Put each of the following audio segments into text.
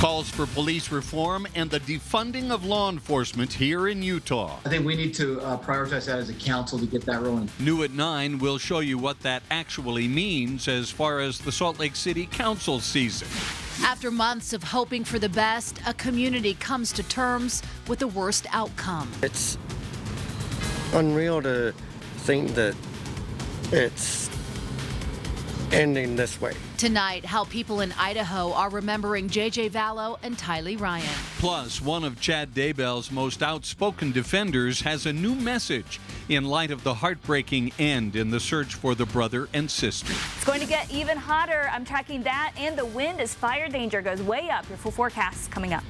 Calls for police reform and the defunding of law enforcement here in Utah. I think we need to prioritize that as a council to get that rolling. New at 9, we'll show you what that actually means as far as the Salt Lake City Council sees it. After months of hoping for the best, a community comes to terms with the worst outcome. It's unreal to think that it's ending this way. Tonight, how people in Idaho are remembering J.J. Vallow and Tylee Ryan. Plus, one of Chad Daybell's most outspoken defenders has a new message in light of the heartbreaking end in the search for the brother and sister. It's going to get even hotter. I'm tracking that and the wind as fire danger goes way up. Your full forecast coming up.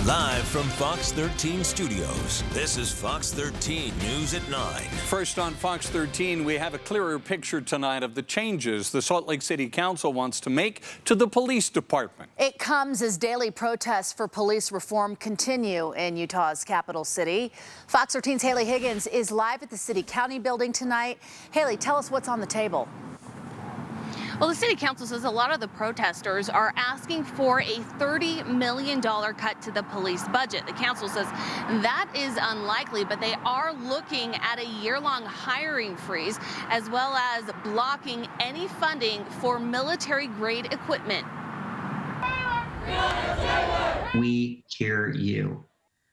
Live from Fox 13 Studios, this is Fox 13 News at 9. First on Fox 13, we have a clearer picture tonight of the changes the Salt Lake City Council wants to make to the police department. It comes as daily protests for police reform continue in Utah's capital city. Fox 13's Haley Higgins is live at the City County building tonight. Haley, tell us what's on the table. Well, the city council says a lot of the protesters are asking for a $30 million cut to the police budget. The council says that is unlikely, but they are looking at a year-long hiring freeze, as well as blocking any funding for military-grade equipment. We hear you.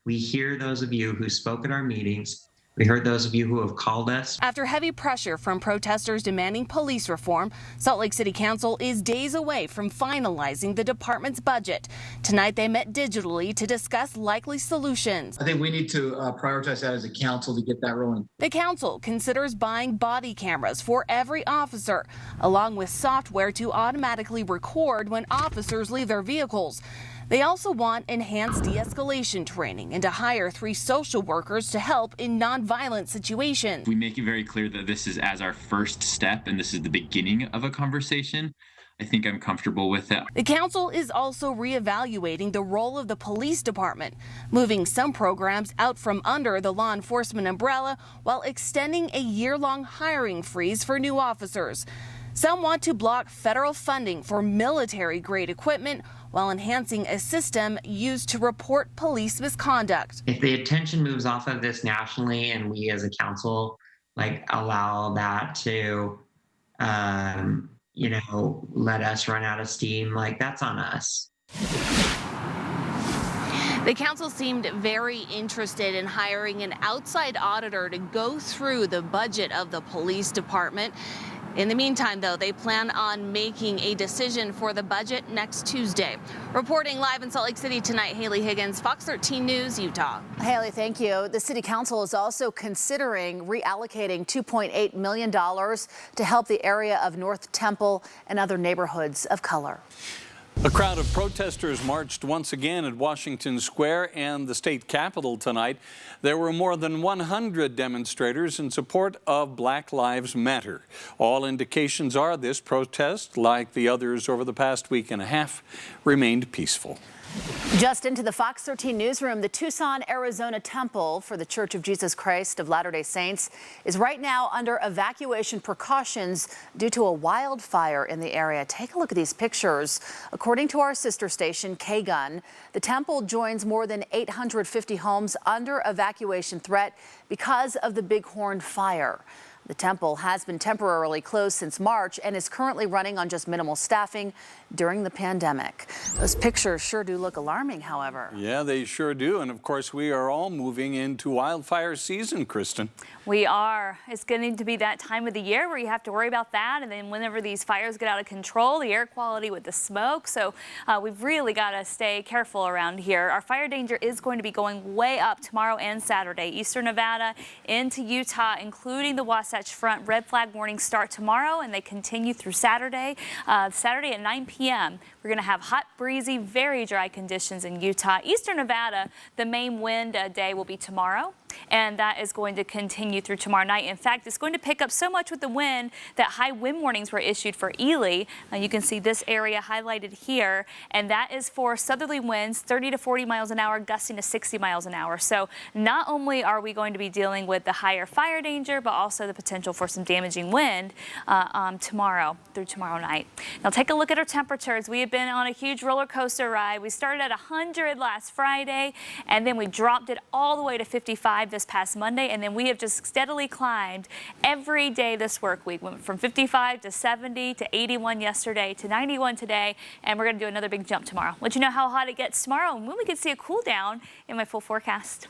We hear those of you who spoke at our meetings. We heard those of you who have called us. After heavy pressure from protesters demanding police reform, Salt Lake City Council is days away from finalizing the department's budget. Tonight, they met digitally to discuss likely solutions. I think we need to prioritize that as a council to get that rolling. The council considers buying body cameras for every officer, along with software to automatically record when officers leave their vehicles. They also want enhanced de-escalation training and to hire 3 social workers to help in nonviolent situations. We make it very clear that this is as our first step and this is the beginning of a conversation. I think I'm comfortable with that. The council is also reevaluating the role of the police department, moving some programs out from under the law enforcement umbrella while extending a year-long hiring freeze for new officers. Some want to block federal funding for military-grade equipment while enhancing a system used to report police misconduct. If the attention moves off of this nationally and we as a council allow that to, let us run out of steam, that's on us. The council seemed very interested in hiring an outside auditor to go through the budget of the police department. In the meantime, though, they plan on making a decision for the budget next Tuesday. Reporting live in Salt Lake City tonight, Haley Higgins, Fox 13 News, Utah. Haley, thank you. The City Council is also considering reallocating $2.8 million to help the area of North Temple and other neighborhoods of color. A crowd of protesters marched once again at Washington Square and the state capitol tonight. There were more than 100 demonstrators in support of Black Lives Matter. All indications are this protest, like the others over the past week and a half, remained peaceful. Just into the Fox 13 newsroom, the Tucson, Arizona Temple for the Church of Jesus Christ of Latter-day Saints is right now under evacuation precautions due to a wildfire in the area. Take a look at these pictures. According to our sister station, KGUN, the temple joins more than 850 homes under evacuation threat because of the Bighorn fire. The temple has been temporarily closed since March and is currently running on just minimal staffing during the pandemic. Those pictures sure do look alarming, however. Yeah, they sure do. And of course, we are all moving into wildfire season, Kristen. We are. It's going to be that time of the year where you have to worry about that. And then whenever these fires get out of control, the air quality with the smoke. So we've really got to stay careful around here. Our fire danger is going to be going way up tomorrow and Saturday. Eastern Nevada into Utah, including the Wasatch Front. Red flag warnings start tomorrow and they continue through Saturday. Saturday at 9 p.m. We're going to have hot, breezy, very dry conditions in Utah. Eastern Nevada, the main wind day will be tomorrow, and that is going to continue through tomorrow night. In fact, it's going to pick up so much with the wind that high wind warnings were issued for Ely. You can see this area highlighted here, and that is for southerly winds 30 to 40 miles an hour, gusting to 60 miles an hour. So not only are we going to be dealing with the higher fire danger, but also the potential for some damaging wind tomorrow through tomorrow night. Now take a look at our temperatures. We have been on a huge roller coaster ride. We started at 100 last Friday, and then we dropped it all the way to 55 this past Monday, and then we have just steadily climbed every day this work week. Went from 55 to 70 to 81 yesterday to 91 today, and we're going to do another big jump tomorrow. Let you know how hot it gets tomorrow and when we can see a cool down in my full forecast.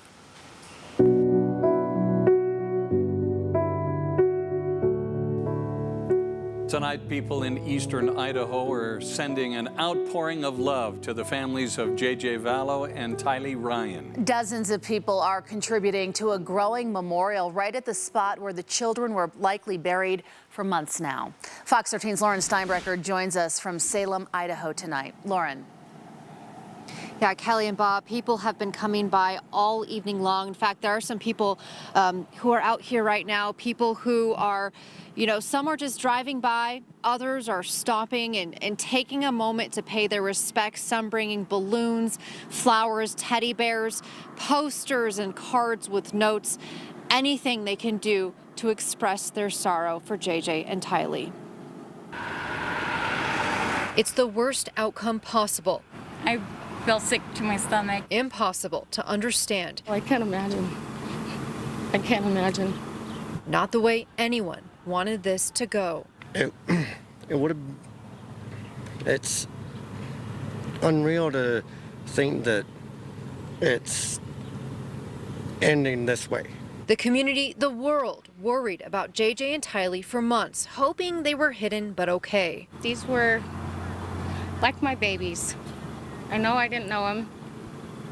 Tonight, people in eastern Idaho are sending an outpouring of love to the families of J.J. Vallow and Tylee Ryan. Dozens of people are contributing to a growing memorial right at the spot where the children were likely buried for months now. Fox 13's Lauren Steinbrecher joins us from Salem, Idaho tonight. Lauren. Yeah, Kelly and Bob, people have been coming by all evening long. In fact, there are some people who are out here right now, people who are, some are just driving by, others are stopping and taking a moment to pay their respects, some bringing balloons, flowers, teddy bears, posters, and cards with notes, anything they can do to express their sorrow for JJ and Tylee. It's the worst outcome possible. I feel sick to my stomach. Impossible to understand. I can't imagine. I can't imagine. Not the way anyone wanted this to go. It would have. It's unreal to think that it's ending this way. The community, the world, worried about JJ and Tylee for months, hoping they were hidden but okay. These were like my babies. I know I didn't know them.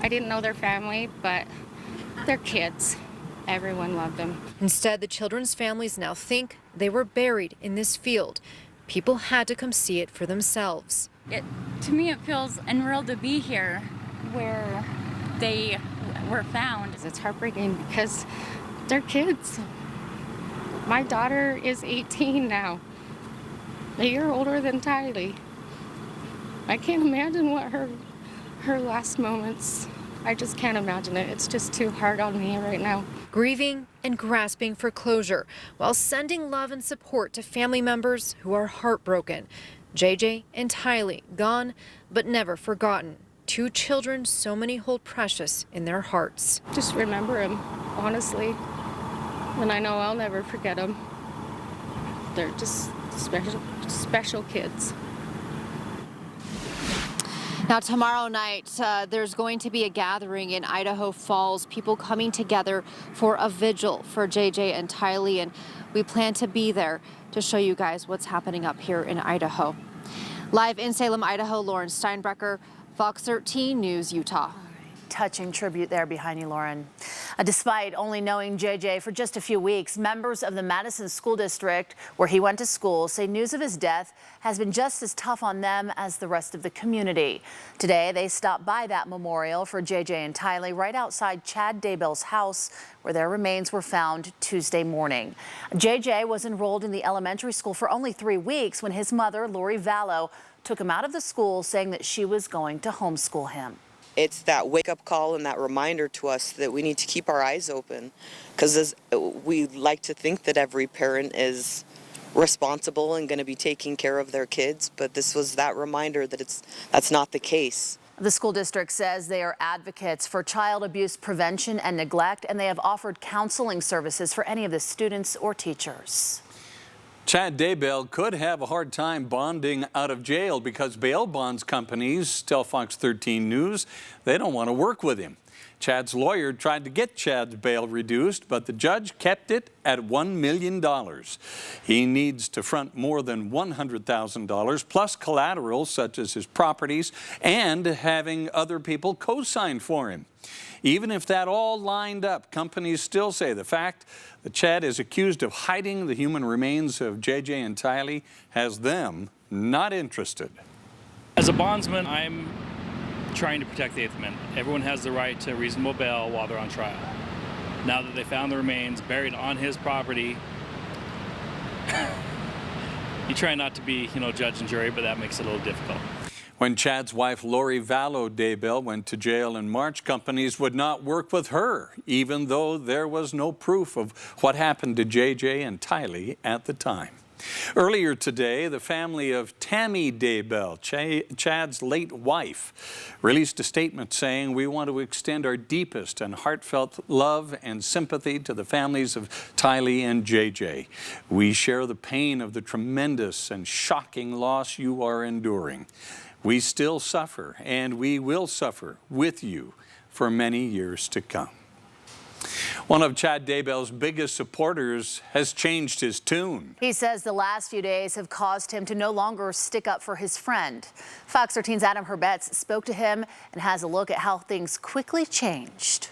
I didn't know their family, but they're kids. Everyone loved them. Instead, the children's families now think they were buried in this field. People had to come see it for themselves. To me, it feels unreal to be here where they were found. It's heartbreaking because they're kids. My daughter is 18 now, a year older than Tylee. I can't imagine what her last moments, I just can't imagine it. It's just too hard on me right now. Grieving and grasping for closure while sending love and support to family members who are heartbroken. JJ and Tylee gone but never forgotten. Two children so many hold precious in their hearts. Just remember them, honestly. And I know I'll never forget them. They're just special kids. Now, tomorrow night, there's going to be a gathering in Idaho Falls, people coming together for a vigil for JJ and Tylee, and we plan to be there to show you guys what's happening up here in Idaho. Live in Salem, Idaho, Lauren Steinbrecher, Fox 13 News, Utah. Touching tribute there behind you, Lauren. Despite only knowing JJ for just a few weeks, members of the Madison School District, where he went to school, say news of his death has been just as tough on them as the rest of the community. Today, they stopped by that memorial for JJ and Tylee right outside Chad Daybell's house, where their remains were found Tuesday morning. JJ was enrolled in the elementary school for only 3 weeks when his mother, Lori Vallow, took him out of the school, saying that she was going to homeschool him. It's that wake-up call and that reminder to us that we need to keep our eyes open, because we like to think that every parent is responsible and going to be taking care of their kids, but this was that reminder that that's not the case. The school district says they are advocates for child abuse prevention and neglect, and they have offered counseling services for any of the students or teachers. Chad Daybell could have a hard time bonding out of jail because bail bonds companies tell Fox 13 News they don't want to work with him. Chad's lawyer tried to get Chad's bail reduced, but the judge kept it at $1 million. He needs to front more than $100,000 plus collateral such as his properties and having other people co-sign for him. Even if that all lined up, companies still say the fact that Chad is accused of hiding the human remains of JJ and Tylee has them not interested. As a bondsman, I'm trying to protect the Eighth Amendment. Everyone has the right to reasonable bail while they're on trial. Now that they found the remains buried on his property, you try not to be, judge and jury, but that makes it a little difficult. When Chad's wife, Lori Vallow Daybell, went to jail in March, companies would not work with her, even though there was no proof of what happened to JJ and Tylee at the time. Earlier today, the family of Tammy Daybell, Chad's late wife, released a statement saying, "We want to extend our deepest and heartfelt love and sympathy to the families of Tylee and JJ. We share the pain of the tremendous and shocking loss you are enduring. We still suffer, and we will suffer with you for many years to come." One of Chad Daybell's biggest supporters has changed his tune. He says the last few days have caused him to no longer stick up for his friend. Fox 13's Adam Herbetz spoke to him and has a look at how things quickly changed.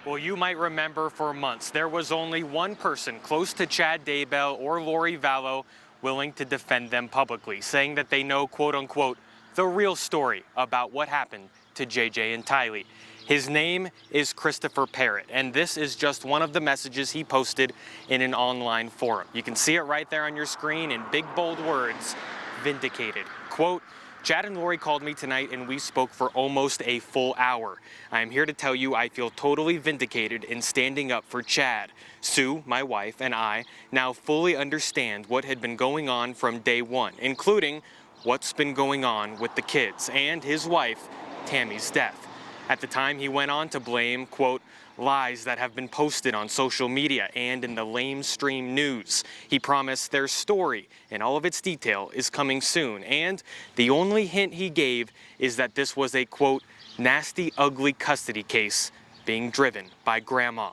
Well, you might remember for months, there was only one person close to Chad Daybell or Lori Vallow willing to defend them publicly, saying that they know, quote unquote, the real story about what happened to JJ and Tylee. His name is Christopher Parrott, and this is just one of the messages he posted in an online forum. You can see it right there on your screen in big, bold words, vindicated. Quote, "Chad and Lori called me tonight and we spoke for almost a full hour. I am here to tell you I feel totally vindicated in standing up for Chad. Sue, my wife, and I now fully understand what had been going on from day one, including what's been going on with the kids and his wife, Tammy's death." At the time, he went on to blame, quote, "lies that have been posted on social media and in the lamestream news." He promised their story in all of its detail is coming soon. And the only hint he gave is that this was a, quote, "nasty, ugly custody case being driven by grandma."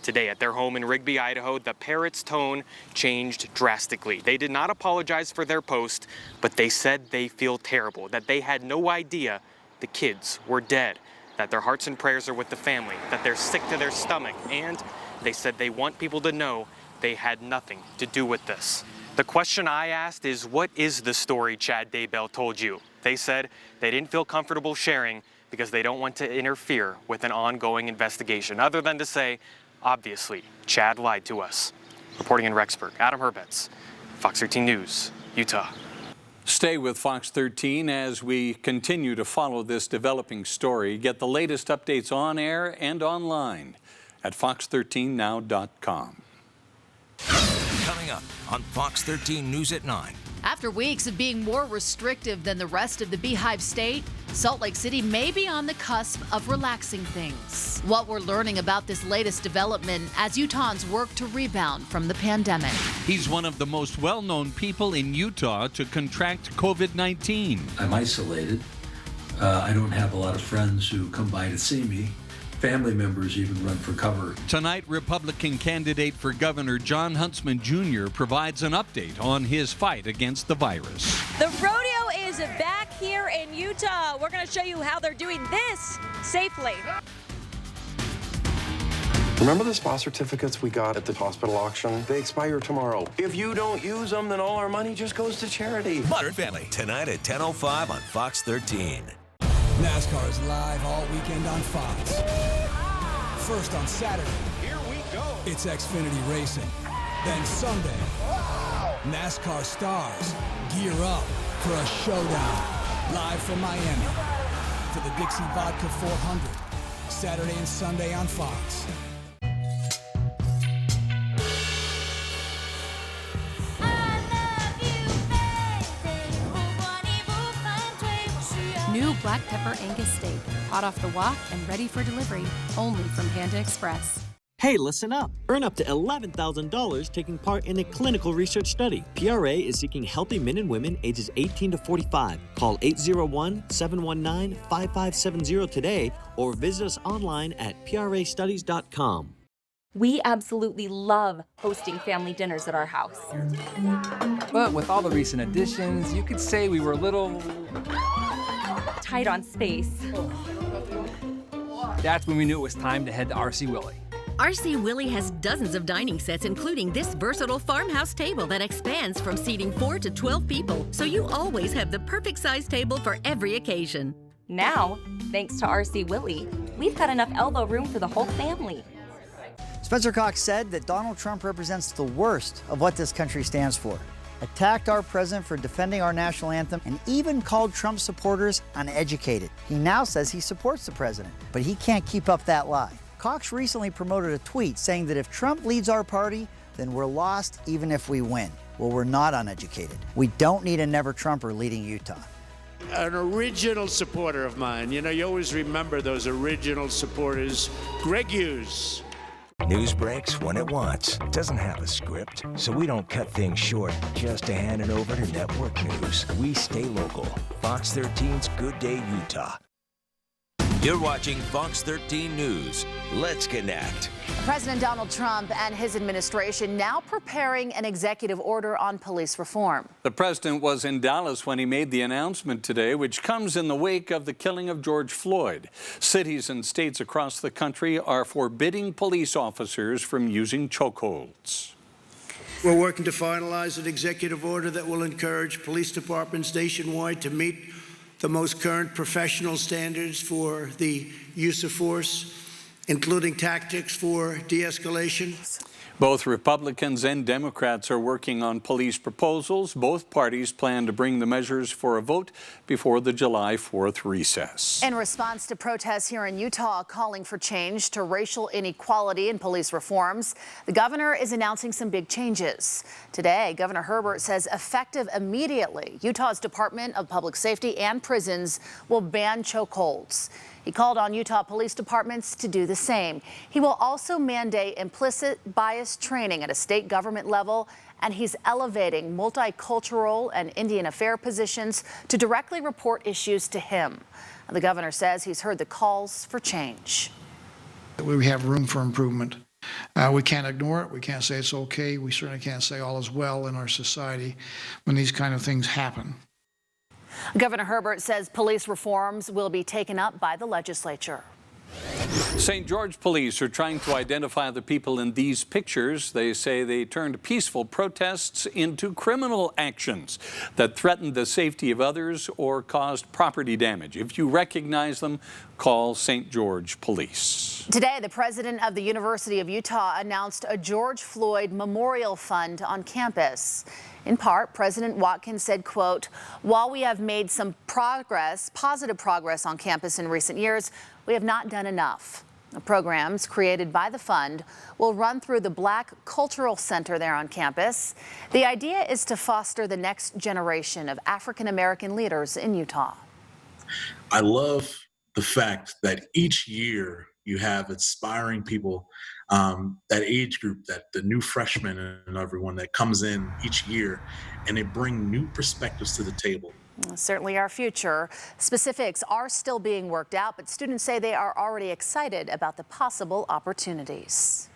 Today at their home in Rigby, Idaho, the Parrott's tone changed drastically. They did not apologize for their post, but they said they feel terrible, that they had no idea the kids were dead, that their hearts and prayers are with the family, that they're sick to their stomach, and they said they want people to know they had nothing to do with this. The question I asked is, what is the story Chad Daybell told you? They said they didn't feel comfortable sharing because they don't want to interfere with an ongoing investigation, other than to say, obviously, Chad lied to us. Reporting in Rexburg, Adam Herbetz, Fox 13 News, Utah. Stay with Fox 13 as we continue to follow this developing story. Get the latest updates on air and online at fox13now.com. Coming up on Fox 13 News at 9. After weeks of being more restrictive than the rest of the Beehive State, Salt Lake City may be on the cusp of relaxing things. What we're learning about this latest development as Utahns work to rebound from the pandemic. He's one of the most well-known people in Utah to contract COVID-19. I'm isolated. I don't have a lot of friends who come by to see me. Family members even run for cover. Tonight, Republican candidate for governor John Huntsman Jr. provides an update on his fight against the virus. The rodeo is back here in Utah. We're going to show you how they're doing this safely. Remember the spa certificates we got at the hospital auction? They expire tomorrow. If you don't use them, then all our money just goes to charity. Modern Family, tonight at 10:05 on Fox 13. NASCAR is live all weekend on Fox. First on Saturday. Here we go. It's Xfinity Racing. Then Sunday, NASCAR stars gear up for a showdown. Live from Miami for the Dixie Vodka 400. Saturday and Sunday on Fox. New black pepper Angus steak, hot off the wok and ready for delivery, only from Panda Express. Hey, listen up. Earn up to $11,000 taking part in a clinical research study. PRA is seeking healthy men and women ages 18 to 45. Call 801-719-5570 today or visit us online at prastudies.com. We absolutely love hosting family dinners at our house. But with all the recent additions, you could say we were a little tight on space. That's when we knew it was time to head to RC Willey. RC Willey has dozens of dining sets, including this versatile farmhouse table that expands from seating 4 to 12 people, so you always have the perfect size table for every occasion. Now, thanks to RC Willey, we've got enough elbow room for the whole family. Spencer Cox said that Donald Trump represents the worst of what this country stands for, attacked our president for defending our national anthem, and even called Trump supporters uneducated. He now says he supports the president, but he can't keep up that lie. Cox recently promoted a tweet saying that if Trump leads our party, then we're lost even if we win. Well, we're not uneducated. We don't need a never-Trumper leading Utah. An original supporter of mine. You know, you always remember those original supporters. Greg Hughes. News breaks when it wants. Doesn't have a script, so we don't cut things short just to hand it over to network news. We stay local. Fox 13's Good Day Utah. You're watching Fox 13 News. Let's connect. President Donald Trump and his administration now preparing an executive order on police reform. The president was in Dallas when he made the announcement today, which comes in the wake of the killing of George Floyd. Cities and states across the country are forbidding police officers from using chokeholds. We're working to finalize an executive order that will encourage police departments nationwide to meet the most current professional standards for the use of force, including tactics for de-escalation. Both Republicans and Democrats are working on police proposals. Both parties plan to bring the measures for a vote before the July 4th recess. In response to protests here in Utah calling for change to racial inequality and police reforms, the governor is announcing some big changes. Today, Governor Herbert says effective immediately, Utah's Department of Public Safety and Prisons will ban chokeholds. He called on Utah police departments to do the same. He will also mandate implicit bias training at a state government level, and he's elevating multicultural and Indian affairs positions to directly report issues to him. The governor says he's heard the calls for change. We have room for improvement. We can't ignore it. We can't say it's okay. We certainly can't say all is well in our society when these kind of things happen. Governor Herbert says police reforms will be taken up by the legislature. St. George police are trying to identify the people in these pictures. They say they turned peaceful protests into criminal actions that threatened the safety of others or caused property damage. If you recognize them, call St. George Police. Today, the president of the University of Utah announced a George Floyd Memorial Fund on campus. In part, President Watkins said, quote, "While we have made some positive progress on campus in recent years, we have not done enough." The programs created by the fund will run through the Black Cultural Center there on campus. The idea is to foster the next generation of African American leaders in Utah. I love the fact that each year you have inspiring people, that age group, that the new freshmen and everyone that comes in each year, and they bring new perspectives to the table. Certainly our future. Specifics are still being worked out, but students say they are already excited about the possible opportunities.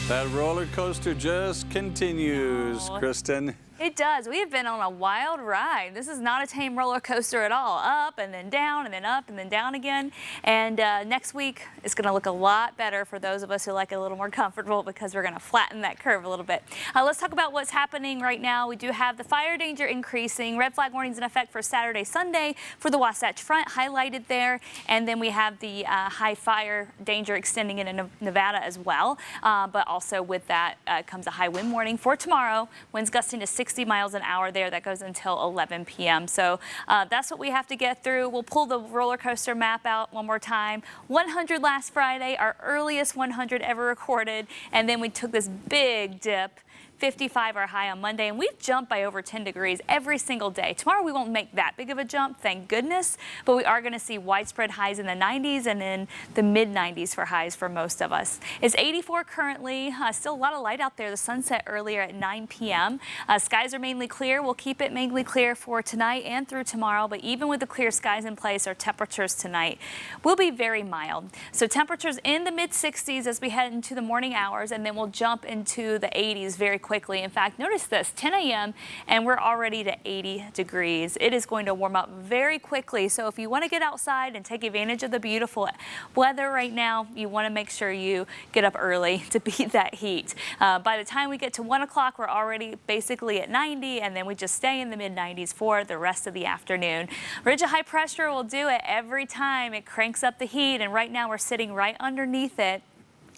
That roller coaster just continues, Kristen. It does. We have been on a wild ride. This is not a tame roller coaster at all. Up and then down and then up and then down again. And next week it's going to look a lot better for those of us who like it a little more comfortable because we're going to flatten that curve a little bit. Let's talk about what's happening right now. We do have the fire danger increasing. Red flag warnings in effect for Saturday, Sunday for the Wasatch Front highlighted there. And then we have the high fire danger extending into Nevada as well. But also with that comes a high wind warning for tomorrow. Winds gusting to 60 miles an hour there. That goes until 11 p.m. So that's what we have to get through. We'll pull the roller coaster map out one more time. 100 last Friday, our earliest 100 ever recorded. And then we took this big dip. 55 our high on Monday, and we've jumped by over 10 degrees every single day. Tomorrow we won't make that big of a jump, thank goodness, but we are going to see widespread highs in the 90s and in the mid-90s for highs for most of us. It's 84 currently, still a lot of light out there. The sun set earlier at 9 p.m. Skies are mainly clear. We'll keep it mainly clear for tonight and through tomorrow, but even with the clear skies in place, our temperatures tonight will be very mild. So temperatures in the mid-60s as we head into the morning hours, and then we'll jump into the 80s very quickly. In fact, notice this, 10 a.m. and we're already to 80 degrees. It is going to warm up very quickly. So if you want to get outside and take advantage of the beautiful weather right now, you want to make sure you get up early to beat that heat. By the time we get to 1 o'clock, we're already basically at 90, and then we just stay in the mid-90s for the rest of the afternoon. Ridge of high pressure will do it every time. It cranks up the heat, and right now we're sitting right underneath it.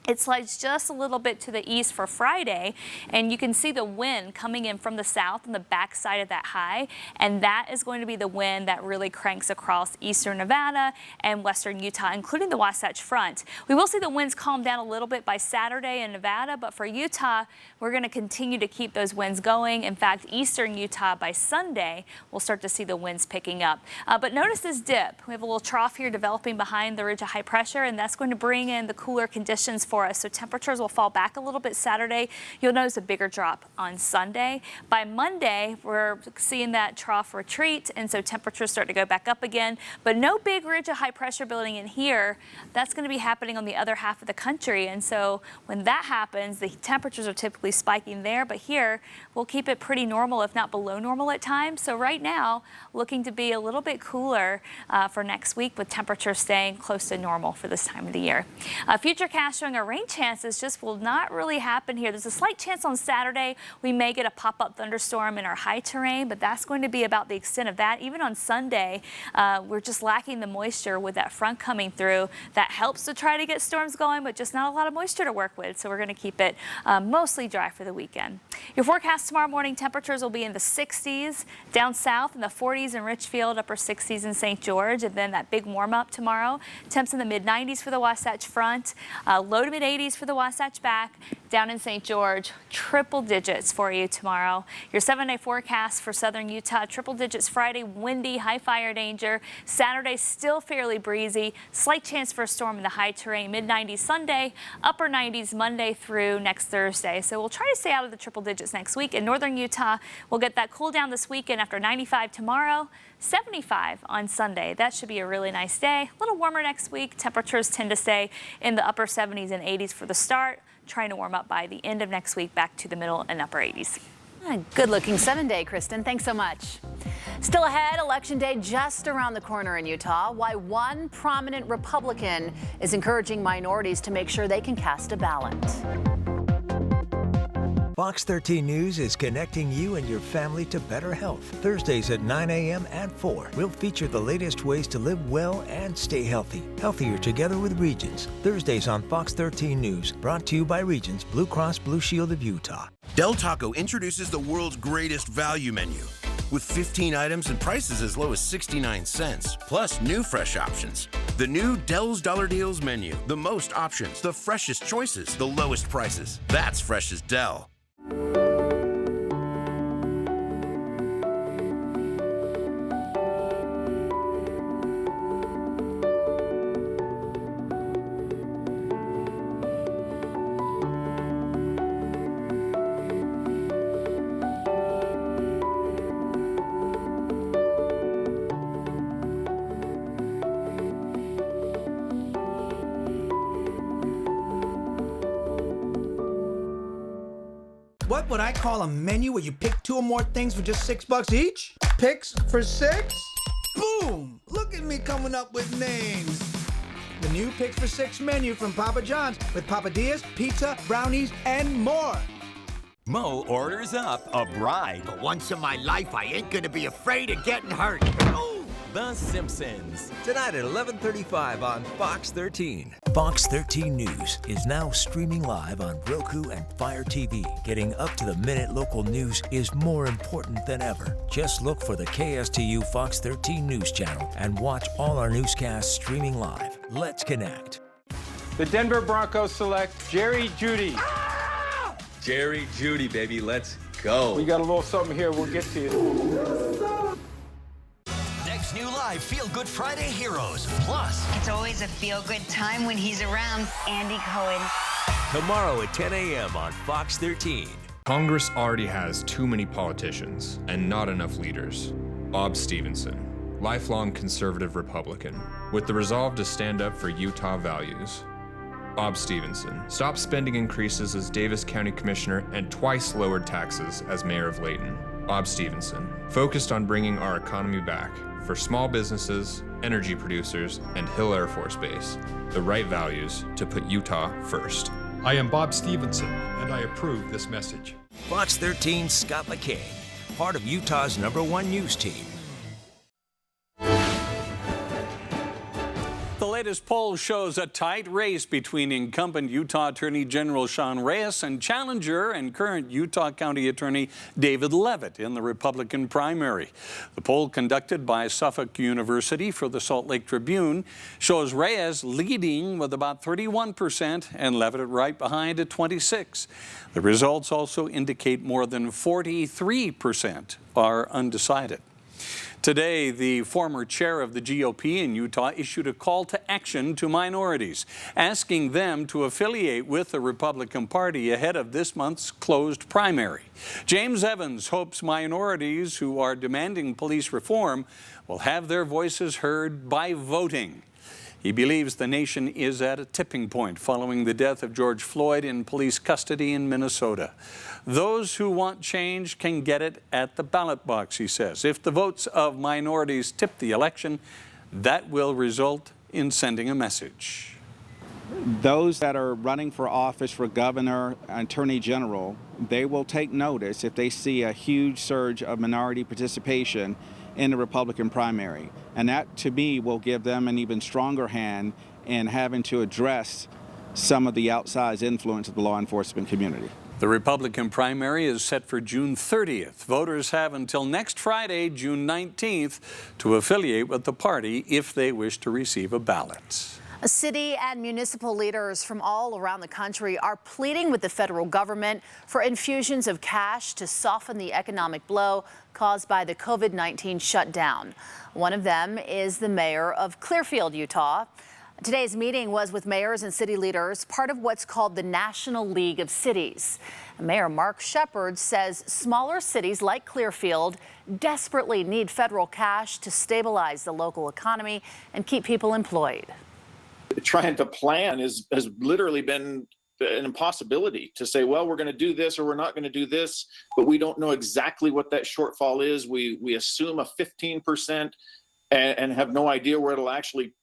It slides just a little bit to the east for Friday, and you can see the wind coming in from the south on the backside of that high, and that is going to be the wind that really cranks across eastern Nevada and western Utah, including the Wasatch Front. We will see the winds calm down a little bit by Saturday in Nevada, but for Utah, we're going to continue to keep those winds going. In fact, eastern Utah by Sunday, we'll start to see the winds picking up. But notice this dip. We have a little trough here developing behind the ridge of high pressure, and that's going to bring in the cooler conditions for us. So temperatures will fall back a little bit Saturday. You'll notice a bigger drop on Sunday. By Monday, we're seeing that trough retreat, and so temperatures start to go back up again. But no big ridge of high pressure building in here. That's going to be happening on the other half of the country. And so when that happens, the temperatures are typically spiking there. But here, we'll keep it pretty normal, if not below normal at times. So right now, looking to be a little bit cooler for next week, with temperatures staying close to normal for this time of the year. Futurecast showing a rain chances just will not really happen here. There's a slight chance on Saturday we may get a pop-up thunderstorm in our high terrain, but that's going to be about the extent of that. Even on Sunday, we're just lacking the moisture with that front coming through. That helps to try to get storms going, but just not a lot of moisture to work with. So we're going to keep it mostly dry for the weekend. Your forecast tomorrow morning, temperatures will be in the 60s down south, in the 40s in Richfield, upper 60s in St. George, and then that big warm up tomorrow. Temps in the mid 90s for the Wasatch Front, low to mid 80s for the Wasatch Back. Down in St. George, triple digits for you tomorrow. Your 7-day forecast for southern Utah, triple digits Friday, windy, high fire danger. Saturday, still fairly breezy. Slight chance for a storm in the high terrain, mid 90s Sunday, upper 90s Monday through next Thursday. So we'll try to stay out of the triple digits next week. In northern Utah, we'll get that cool down this weekend after 95 tomorrow. 75 on Sunday. That should be a really nice day. A little warmer next week. Temperatures tend to stay in the upper 70s and 80s for the start. Trying to warm up by the end of next week, back to the middle and upper 80s. Good looking 7-day, Kristen. Thanks so much. Still ahead, Election Day just around the corner in Utah. Why one prominent Republican is encouraging minorities to make sure they can cast a ballot. Fox 13 News is connecting you and your family to better health. Thursdays at 9 a.m. and 4. We'll feature the latest ways to live well and stay healthy. Healthier together with Regions. Thursdays on Fox 13 News. Brought to you by Regions, Blue Cross Blue Shield of Utah. Del Taco introduces the world's greatest value menu, with 15 items and prices as low as 69 cents, plus new fresh options. The new Del's Dollar Deals menu. The most options, the freshest choices, the lowest prices. That's fresh as Del. What would I call a menu where you pick 2 or more things for just $6 each? Picks for 6? Boom! Look at me coming up with names. The new Picks for 6 menu from Papa John's with papadillas, pizza, brownies, and more. Mo orders up a bride. For once in my life, I ain't gonna be afraid of getting hurt. The Simpsons. Tonight at 11:35 on Fox 13. Fox 13 News is now streaming live on Roku and Fire TV. Getting up-to-the-minute local news is more important than ever. Just look for the KSTU Fox 13 News channel and watch all our newscasts streaming live. Let's connect. The Denver Broncos select Jerry Jeudy. Jerry Jeudy, baby, let's go. We got a little something here, we'll get to you. Next new live Feel Good Friday Heroes. Plus, it's always a feel-good time when he's around. Andy Cohen. Tomorrow at 10 a.m. on Fox 13. Congress already has too many politicians and not enough leaders. Bob Stevenson, lifelong conservative Republican, with the resolve to stand up for Utah values. Bob Stevenson stopped spending increases as Davis County Commissioner and twice lowered taxes as Mayor of Layton. Bob Stevenson focused on bringing our economy back for small businesses, energy producers, and Hill Air Force Base, the right values to put Utah first. I am Bob Stevenson, and I approve this message. Fox 13's Scott McKay, part of Utah's #1 news team. The latest poll shows a tight race between incumbent Utah Attorney General Sean Reyes and challenger and current Utah County Attorney David Leavitt in the Republican primary. The poll conducted by Suffolk University for the Salt Lake Tribune shows Reyes leading with about 31% and Leavitt right behind at 26%. The results also indicate more than 43% are undecided. Today, the former chair of the GOP in Utah issued a call to action to minorities, asking them to affiliate with the Republican Party ahead of this month's closed primary. James Evans hopes minorities who are demanding police reform will have their voices heard by voting. He believes the nation is at a tipping point following the death of George Floyd in police custody in Minnesota. Those who want change can get it at the ballot box, he says. If the votes of minorities tip the election, that will result in sending a message. Those that are running for office for governor, attorney general, they will take notice if they see a huge surge of minority participation in the Republican primary. And that, to me, will give them an even stronger hand in having to address some of the outsized influence of the law enforcement community. The Republican primary is set for June 30th. Voters have until next Friday, June 19th, to affiliate with the party if they wish to receive a ballot. City and municipal leaders from all around the country are pleading with the federal government for infusions of cash to soften the economic blow caused by the COVID-19 shutdown. One of them is the mayor of Clearfield, Utah. Today's meeting was with mayors and city leaders, part of what's called the National League of Cities. Mayor Mark Shepard says smaller cities like Clearfield desperately need federal cash to stabilize the local economy and keep people employed. Trying to plan has literally been an impossibility to say, well, we're going to do this or we're not going to do this, but we don't know exactly what that shortfall is. We assume a 15% and have no idea where it'll actually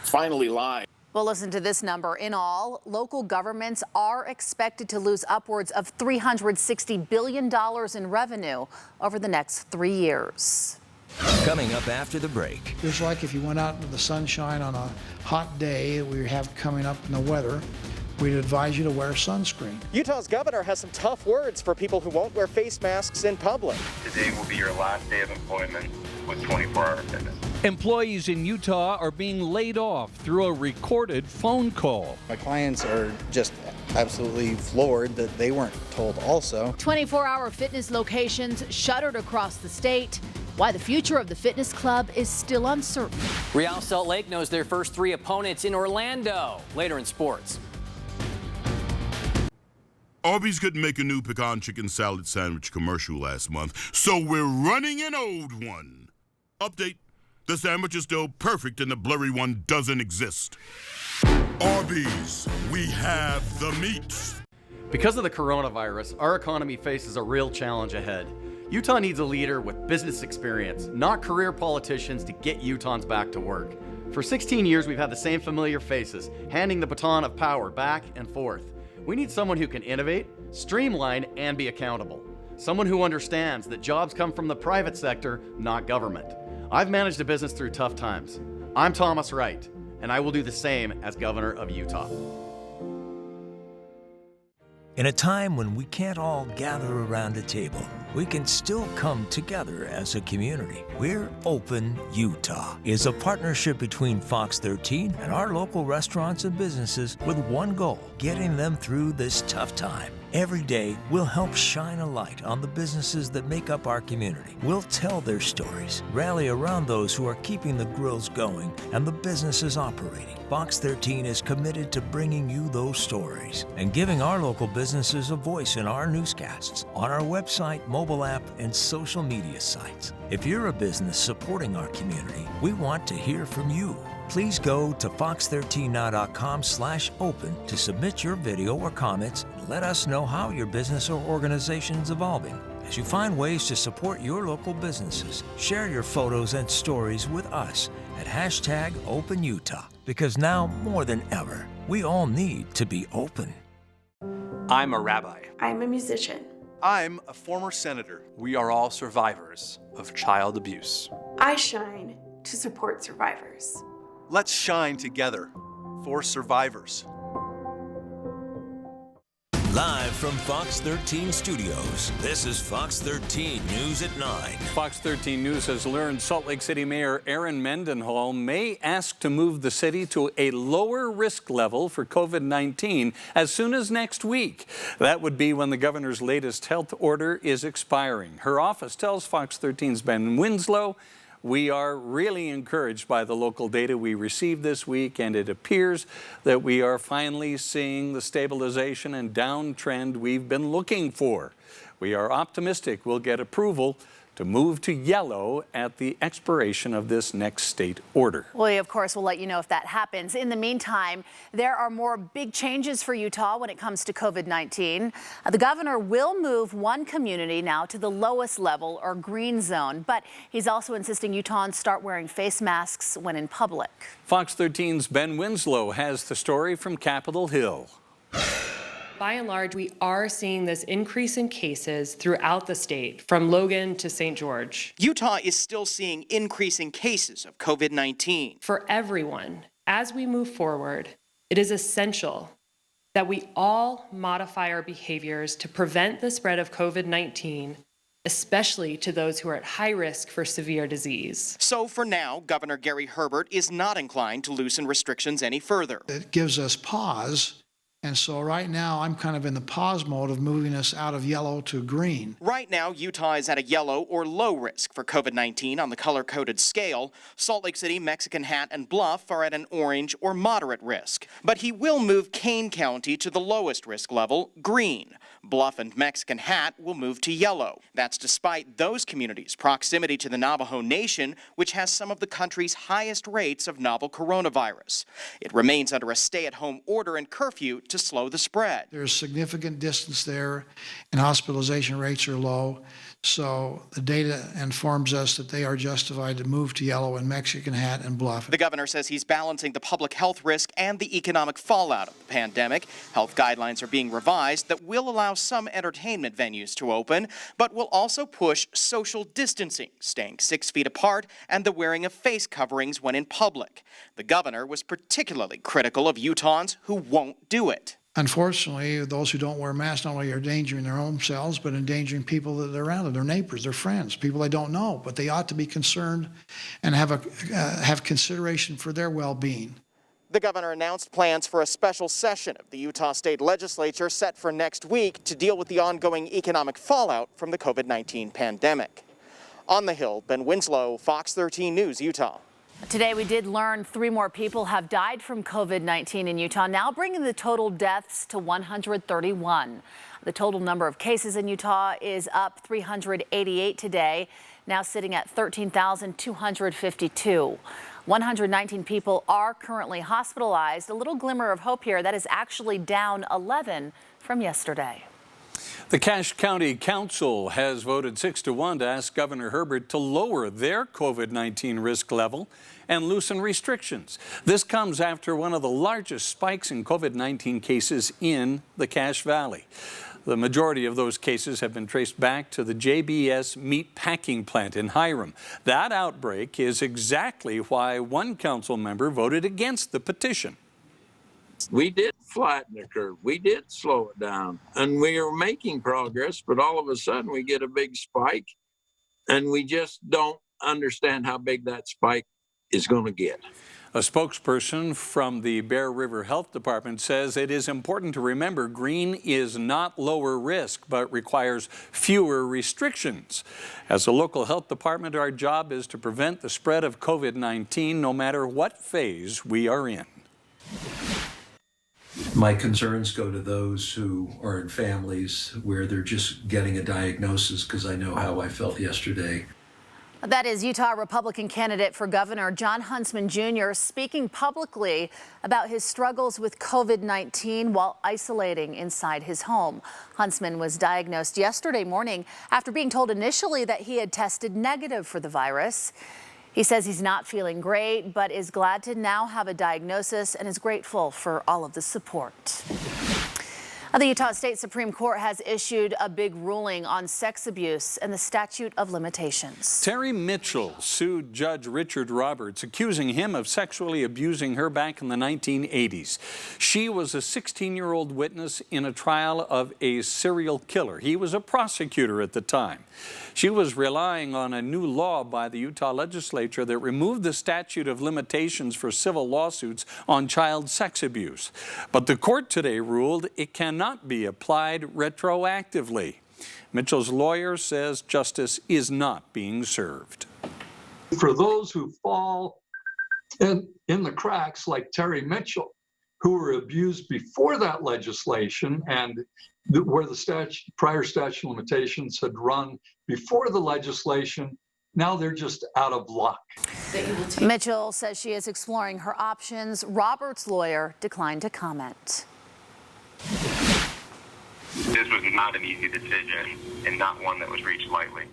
finally lie. Well, listen to this number. In all, local governments are expected to lose upwards of $360 billion in revenue over the next 3 years. Coming up after the break. It's like if you went out into the sunshine on a hot day that we have coming up in the weather, we'd advise you to wear sunscreen. Utah's governor has some tough words for people who won't wear face masks in public. Today will be your last day of employment with 24-hour fitness. Employees in Utah are being laid off through a recorded phone call. My clients are just absolutely floored that they weren't told also. 24-hour fitness locations shuttered across the state. Why the future of the fitness club is still uncertain. Real Salt Lake knows their first 3 opponents in Orlando. Later in sports. Arby's couldn't make a new pecan chicken salad sandwich commercial last month, so we're running an old one. Update. The sandwich is still perfect and the blurry one doesn't exist. Arby's, we have the meats. Because of the coronavirus, our economy faces a real challenge ahead. Utah needs a leader with business experience, not career politicians to get Utahns back to work. For 16 years, we've had the same familiar faces, handing the baton of power back and forth. We need someone who can innovate, streamline, and be accountable. Someone who understands that jobs come from the private sector, not government. I've managed a business through tough times. I'm Thomas Wright, and I will do the same as governor of Utah. In a time when we can't all gather around a table, we can still come together as a community. We're Open Utah is a partnership between Fox 13 and our local restaurants and businesses with one goal, getting them through this tough time. Every day, we'll help shine a light on the businesses that make up our community. We'll tell their stories, rally around those who are keeping the grills going and the businesses operating. Fox 13 is committed to bringing you those stories and giving our local businesses a voice in our newscasts, on our website, mobile app, and social media sites. If you're a business supporting our community, we want to hear from you. Please go to fox13now.com/open to submit your video or comments and let us know how your business or organization is evolving. As you find ways to support your local businesses, share your photos and stories with us at #OpenUtah, because now more than ever, we all need to be open. I'm a rabbi. I'm a musician. I'm a former senator. We are all survivors of child abuse. I shine to support survivors. Let's shine together for survivors. Live from Fox 13 Studios, this is Fox 13 News at 9. Fox 13 News has learned Salt Lake City Mayor Aaron Mendenhall may ask to move the city to a lower risk level for COVID-19 as soon as next week. That would be when the governor's latest health order is expiring. Her office tells Fox 13's Ben Winslow, "We are really encouraged by the local data we received this week, and it appears that we are finally seeing the stabilization and downtrend we've been looking for. We are optimistic we'll get approval to move to yellow at the expiration of this next state order." Well, of course, we'll let you know if that happens. In the meantime, there are more big changes for Utah when it comes to COVID-19. The governor will move one community now to the lowest level, or green zone, but he's also insisting Utahns start wearing face masks when in public. Fox 13's Ben Winslow has the story from Capitol Hill. By and large, we are seeing this increase in cases throughout the state, from Logan to St. George. Utah is still seeing increasing cases of COVID-19. For everyone, as we move forward, it is essential that we all modify our behaviors to prevent the spread of COVID-19, especially to those who are at high risk for severe disease. So for now, Governor Gary Herbert is not inclined to loosen restrictions any further. It gives us pause. And so right now, I'm kind of in the pause mode of moving us out of yellow to green. Right now, Utah is at a yellow or low risk for COVID-19 on the color-coded scale. Salt Lake City, Mexican Hat, and Bluff are at an orange or moderate risk. But he will move Kane County to the lowest risk level, green. Bluff and Mexican Hat will move to yellow. That's despite those communities' proximity to the Navajo Nation, which has some of the country's highest rates of novel coronavirus. It remains under a stay-at-home order and curfew to slow the spread. There's significant distance there, and hospitalization rates are low. So the data informs us that they are justified to move to yellow in Mexican Hat and Bluff. The governor says he's balancing the public health risk and the economic fallout of the pandemic. Health guidelines are being revised that will allow some entertainment venues to open, but will also push social distancing, staying 6 feet apart, and the wearing of face coverings when in public. The governor was particularly critical of Utahns who won't do it. Unfortunately, those who don't wear masks not only are endangering their own selves, but endangering people that are around them, their neighbors, their friends, people they don't know. But they ought to be concerned and have consideration for their well-being. The governor announced plans for a special session of the Utah State Legislature set for next week to deal with the ongoing economic fallout from the COVID-19 pandemic. On the Hill, Ben Winslow, Fox 13 News, Utah. Today, we did learn 3 more people have died from COVID-19 in Utah, now bringing the total deaths to 131. The total number of cases in Utah is up 388 today, now sitting at 13,252. 119 people are currently hospitalized. A little glimmer of hope here. That is actually down 11 from yesterday. The Cache County Council has voted 6-1 to ask Governor Herbert to lower their COVID-19 risk level and loosen restrictions. This comes after one of the largest spikes in COVID-19 cases in the Cache Valley. The majority of those cases have been traced back to the JBS meat packing plant in Hiram. That outbreak is exactly why one council member voted against the petition. We did flatten the curve. We did slow it down, and we are making progress, but all of a sudden we get a big spike, and we just don't understand how big that spike is going to get. A spokesperson from the Bear River Health Department says it is important to remember green is not lower risk, but requires fewer restrictions. As a local health department, our job is to prevent the spread of COVID-19 no matter what phase we are in. My concerns go to those who are in families where they're just getting a diagnosis, because I know how I felt yesterday. That is Utah Republican candidate for governor Jon Huntsman Jr. speaking publicly about his struggles with COVID-19 while isolating inside his home. Huntsman was diagnosed yesterday morning after being told initially that he had tested negative for the virus. He says he's not feeling great, but is glad to now have a diagnosis and is grateful for all of the support. The Utah State Supreme Court has issued a big ruling on sex abuse and the statute of limitations. Terry Mitchell sued Judge Richard Roberts, accusing him of sexually abusing her back in the 1980s. She was a 16-year-old witness in a trial of a serial killer. He was a prosecutor at the time. She was relying on a new law by the Utah legislature that removed the statute of limitations for civil lawsuits on child sex abuse. But the court today ruled it cannot be applied retroactively. Mitchell's lawyer says justice is not being served. For those who fall in the cracks, like Terry Mitchell, who were abused before that legislation and where the prior statute of limitations had run before the legislation, now they're just out of luck. Mitchell says she is exploring her options. Roberts' lawyer declined to comment. This was not an easy decision and not one that was reached lightly.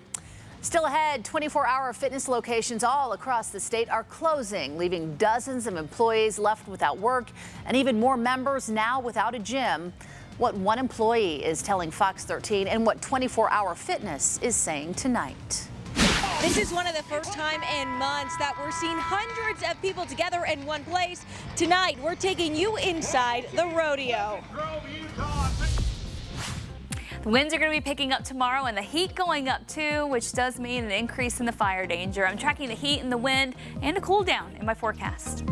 Still ahead, 24-hour fitness locations all across the state are closing, leaving dozens of employees left without work and even more members now without a gym. What one employee is telling Fox 13 and what 24-hour fitness is saying tonight. This is one of the first time in months that we're seeing hundreds of people together in one place. Tonight, we're taking you inside the rodeo. The winds are going to be picking up tomorrow and the heat going up too, which does mean an increase in the fire danger. I'm tracking the heat and the wind and a cool down in my forecast.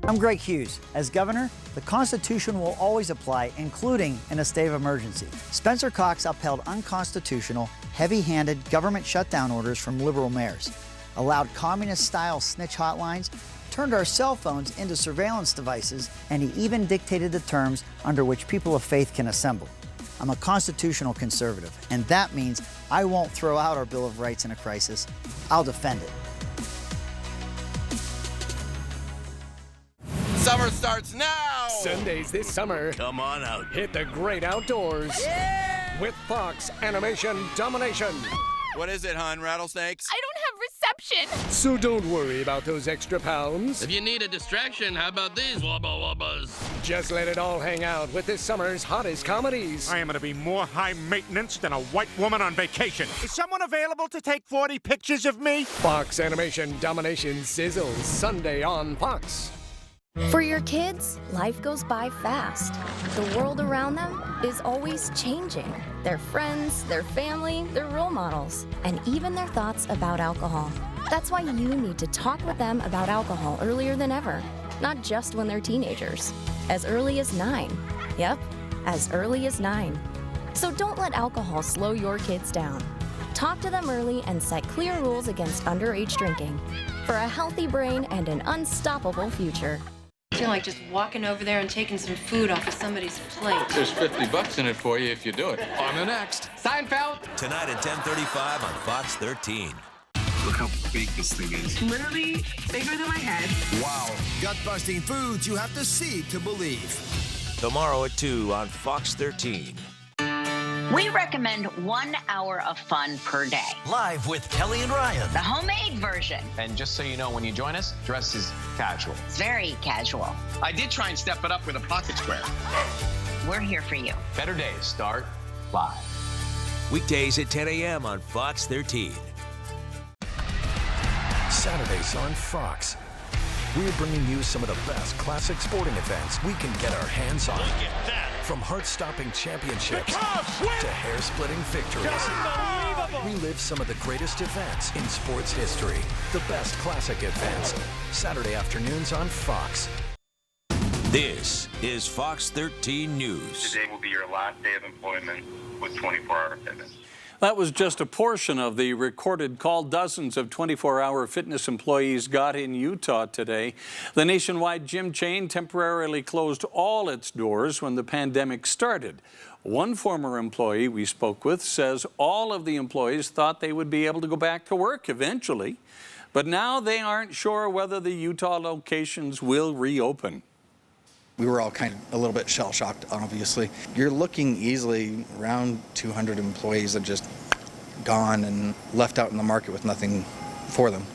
I'm Greg Hughes. As governor, the Constitution will always apply, including in a state of emergency. Spencer Cox upheld unconstitutional, heavy-handed government shutdown orders from liberal mayors, allowed communist-style snitch hotlines, turned our cell phones into surveillance devices, and he even dictated the terms under which people of faith can assemble. I'm a constitutional conservative, and that means I won't throw out our Bill of Rights in a crisis. I'll defend it. Summer starts now! Sundays this summer. Come on out. Hit the great outdoors. Yeah! With Fox Animation Domination. What is it, hon? Rattlesnakes? I don't have reception. So don't worry about those extra pounds. If you need a distraction, how about these wubba wubbas? Just let it all hang out with this summer's hottest comedies. I am going to be more high maintenance than a white woman on vacation. Is someone available to take 40 pictures of me? Fox Animation Domination sizzles Sunday on Fox. For your kids, life goes by fast. The world around them is always changing. Their friends, their family, their role models, and even their thoughts about alcohol. That's why you need to talk with them about alcohol earlier than ever, not just when they're teenagers. As early as 9. Yep, as early as 9. So don't let alcohol slow your kids down. Talk to them early and set clear rules against underage drinking for a healthy brain and an unstoppable future. I feel like just walking over there and taking some food off of somebody's plate. There's $50 in it for you if you do it. On the next. Seinfeld! Tonight at 10:35 on Fox 13. Look how big this thing is. Literally bigger than my head. Wow. Gut-busting foods you have to see to believe. Tomorrow at 2 on Fox 13. We recommend 1 hour of fun per day. Live with Kelly and Ryan. The homemade version. And just so you know, when you join us, dress is casual. It's very casual. I did try and step it up with a pocket square. We're here for you. Better days start live. Weekdays at 10 a.m. on Fox 13. Saturdays on Fox. We're bringing you some of the best classic sporting events we can get our hands on. From heart-stopping championships to hair-splitting victories. Relive some of the greatest events in sports history. The best classic events. Saturday afternoons on Fox. This is Fox 13 News. Today will be your last day of employment with 24-hour fitness. That was just a portion of the recorded call dozens of 24-hour fitness employees got in Utah today. The nationwide gym chain temporarily closed all its doors when the pandemic started. One former employee we spoke with says all of the employees thought they would be able to go back to work eventually, but now they aren't sure whether the Utah locations will reopen. We were all kind of a little bit shell-shocked, obviously. You're looking easily around 200 employees that just gone and left out in the market with nothing for them.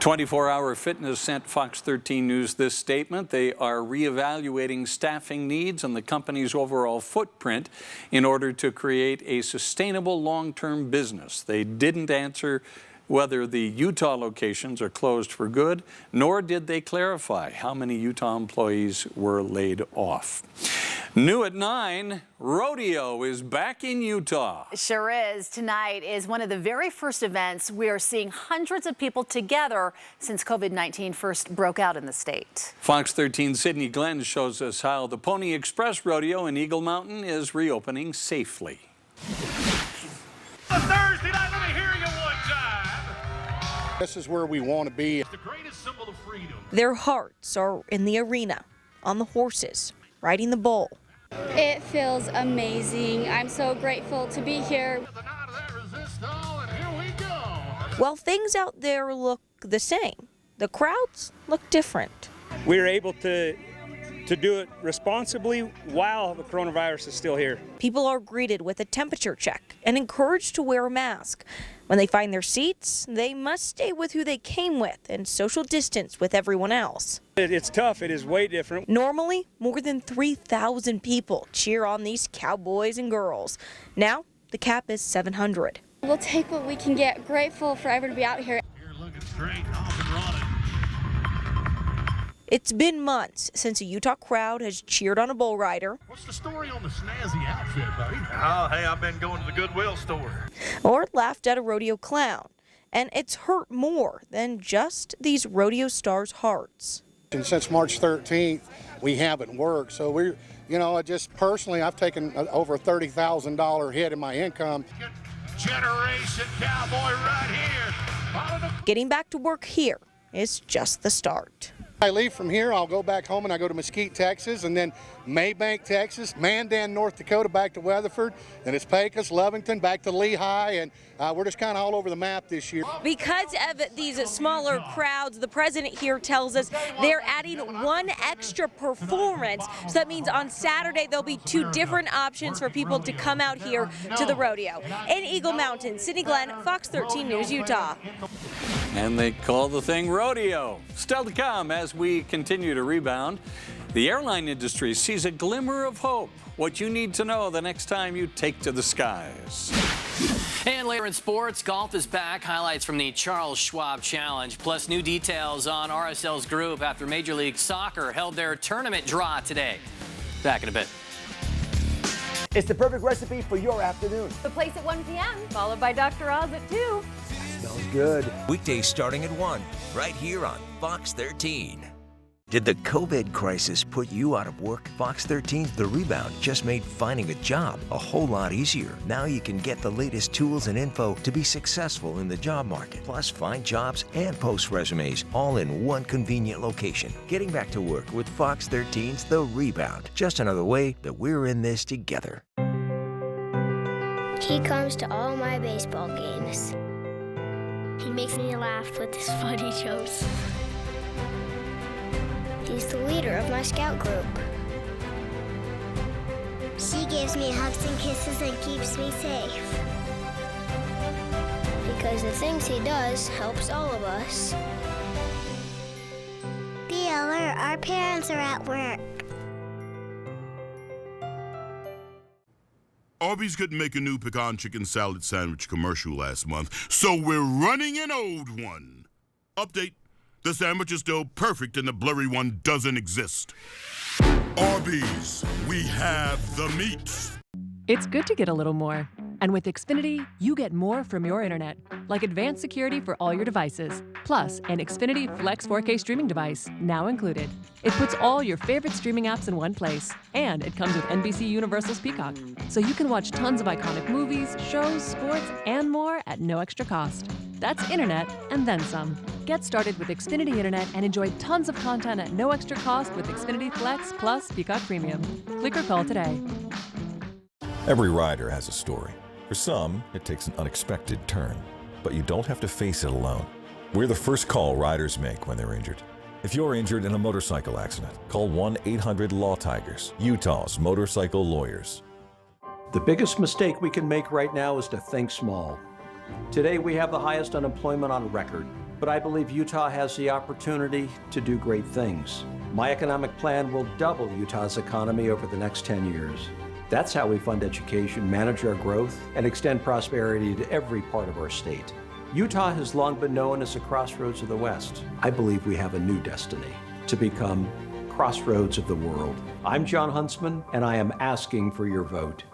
24-Hour Fitness sent Fox 13 News this statement. They are reevaluating staffing needs and the company's overall footprint in order to create a sustainable long-term business. They didn't answer whether the Utah locations are closed for good, nor did they clarify how many Utah employees were laid off. New at 9, rodeo is back in Utah. Sure is. Tonight is one of the very first events we are seeing hundreds of people together since COVID-19 first broke out in the state. Fox 13's Sydney Glenn shows us how the Pony Express Rodeo in Eagle Mountain is reopening safely. Thursday night, let me hear you one time. This is where we want to be. It's the greatest symbol of freedom. Their hearts are in the arena, on the horses, riding the bull. It feels amazing. I'm so grateful to be here. While things out there look the same, the crowds look different. We were able to do it responsibly while the coronavirus is still here. People are greeted with a temperature check and encouraged to wear a mask. When they find their seats, they must stay with who they came with and social distance with everyone else. It's tough. It is way different. Normally, more than 3,000 people cheer on these cowboys and girls. Now, the cap is 700. We'll take what we can get. Grateful for everyone to be out here. You're looking straight, off and running. It's been months since a Utah crowd has cheered on a bull rider. What's the story on the snazzy outfit, buddy? Oh, hey, I've been going to the Goodwill store. Or laughed at a rodeo clown. And it's hurt more than just these rodeo stars' hearts. And since March 13th, we haven't worked. So we're, just personally, I've taken over a $30,000 hit in my income. Generation cowboy right here. Getting back to work here is just the start. I leave from here, I'll go back home and I go to Mesquite, Texas, and then Maybank, Texas, Mandan, North Dakota, back to Weatherford, then it's Pecos, Lovington, back to Lehigh, and we're just kind of all over the map this year. Because of these smaller crowds, the president here tells us they're adding one extra performance. So that means on Saturday there'll be 2 different options for people to come out here to the rodeo. In Eagle Mountain, Sydney Glenn, Fox 13 News, Utah. And they call the thing rodeo. Still to come as we continue to rebound. The airline industry sees a glimmer of hope. What you need to know the next time you take to the skies. And later in sports, golf is back. Highlights from the Charles Schwab Challenge, plus new details on RSL's group after Major League Soccer held their tournament draw today. Back in a bit. It's the perfect recipe for your afternoon. The Place at 1 p.m., followed by Dr. Oz at 2. Smells good. Weekdays starting at 1, right here on Fox 13. Did the COVID crisis put you out of work? Fox 13's The Rebound just made finding a job a whole lot easier. Now you can get the latest tools and info to be successful in the job market. Plus, find jobs and post resumes all in one convenient location. Getting back to work with Fox 13's The Rebound. Just another way that we're in this together. He comes to all my baseball games. He makes me laugh with his funny jokes. He's the leader of my scout group. She gives me hugs and kisses and keeps me safe. Because the things he does helps all of us. Be alert, our parents are at work. Arby's couldn't make a new pecan chicken salad sandwich commercial last month, so we're running an old one. Update. The sandwich is still perfect and the blurry one doesn't exist. Arby's, we have the meats. It's good to get a little more. And with Xfinity, you get more from your internet, like advanced security for all your devices, plus an Xfinity Flex 4K streaming device, now included. It puts all your favorite streaming apps in one place, and it comes with NBC Universal's Peacock, so you can watch tons of iconic movies, shows, sports, and more at no extra cost. That's internet and then some. Get started with Xfinity Internet and enjoy tons of content at no extra cost with Xfinity Flex plus Peacock Premium. Click or call today. Every rider has a story. For some, it takes an unexpected turn, but you don't have to face it alone. We're the first call riders make when they're injured. If you're injured in a motorcycle accident, call 1-800-LAW-TIGERS, Utah's motorcycle lawyers. The biggest mistake we can make right now is to think small. Today we have the highest unemployment on record, but I believe Utah has the opportunity to do great things. My economic plan will double Utah's economy over the next 10 years. That's how we fund education, manage our growth, and extend prosperity to every part of our state. Utah has long been known as the crossroads of the West. I believe we have a new destiny, to become crossroads of the world. I'm John Huntsman, and I am asking for your vote.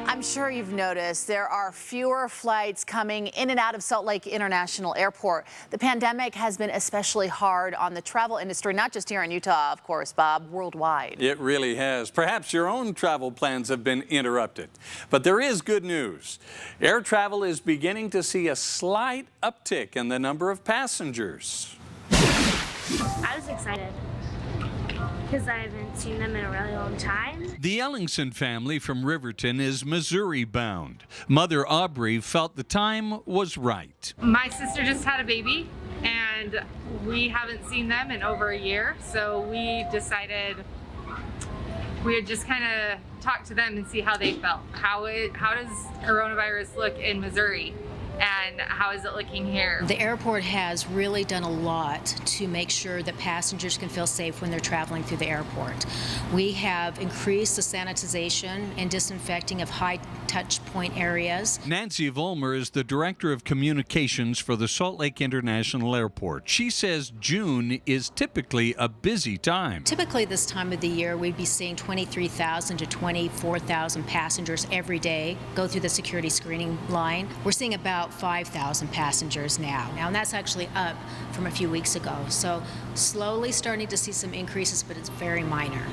I'm sure you've noticed there are fewer flights coming in and out of Salt Lake International Airport. The pandemic has been especially hard on the travel industry, not just here in Utah, of course, Bob, worldwide. It really has. Perhaps your own travel plans have been interrupted. But there is good news. Air travel is beginning to see a slight uptick in the number of passengers. I was excited because I haven't seen them in a really long time. The Ellingson family from Riverton is Missouri bound. Mother Aubrey felt the time was right. My sister just had a baby and we haven't seen them in over a year, so we decided we would just kind of talk to them and see how they felt. How does coronavirus look in Missouri? And how is it looking here? The airport has really done a lot to make sure that passengers can feel safe when they're traveling through the airport. We have increased the sanitization and disinfecting of high touch point areas. Nancy Vollmer is the Director of Communications for the Salt Lake International Airport. She says June is typically a busy time. Typically this time of the year we'd be seeing 23,000 to 24,000 passengers every day go through the security screening line. We're seeing about 5,000 passengers now, and that's actually up from a few weeks ago. So slowly starting to see some increases, but it's very minor.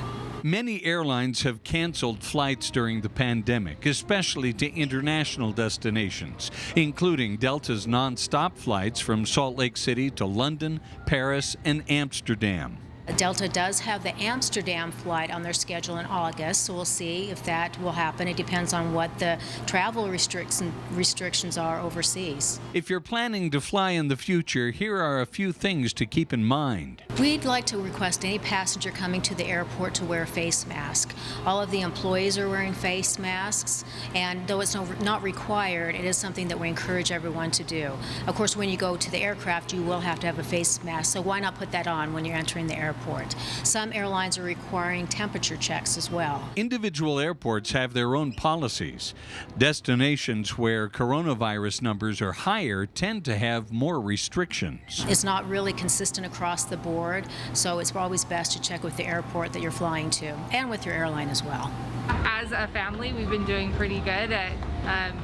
Many airlines have canceled flights during the pandemic, especially to international destinations, including Delta's non-stop flights from Salt Lake City to London, Paris, and Amsterdam. Delta does have the Amsterdam flight on their schedule in August, so we'll see if that will happen. It depends on what the travel restrictions are overseas. If you're planning to fly in the future, here are a few things to keep in mind. We'd like to request any passenger coming to the airport to wear a face mask. All of the employees are wearing face masks, and though it's not required, it is something that we encourage everyone to do. Of course, when you go to the aircraft, you will have to have a face mask, so why not put that on when you're entering the airport? Some airlines are requiring temperature checks as well. Individual airports have their own policies. Destinations where coronavirus numbers are higher tend to have more restrictions. It's not really consistent across the board, so it's always best to check with the airport that you're flying to and with your airline as well. As a family, we've been doing pretty good at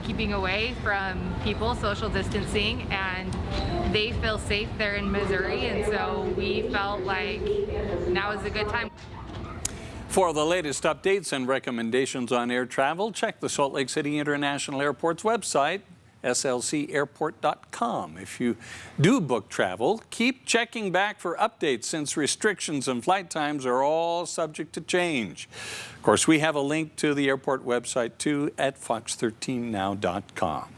keeping away from people, social distancing, and they feel safe there in Missouri, and so we felt like now is a good time. For the latest updates and recommendations on air travel, check the Salt Lake City International Airport's website, slcairport.com. If you do book travel, keep checking back for updates since restrictions and flight times are all subject to change. Of course, we have a link to the airport website too at fox13now.com.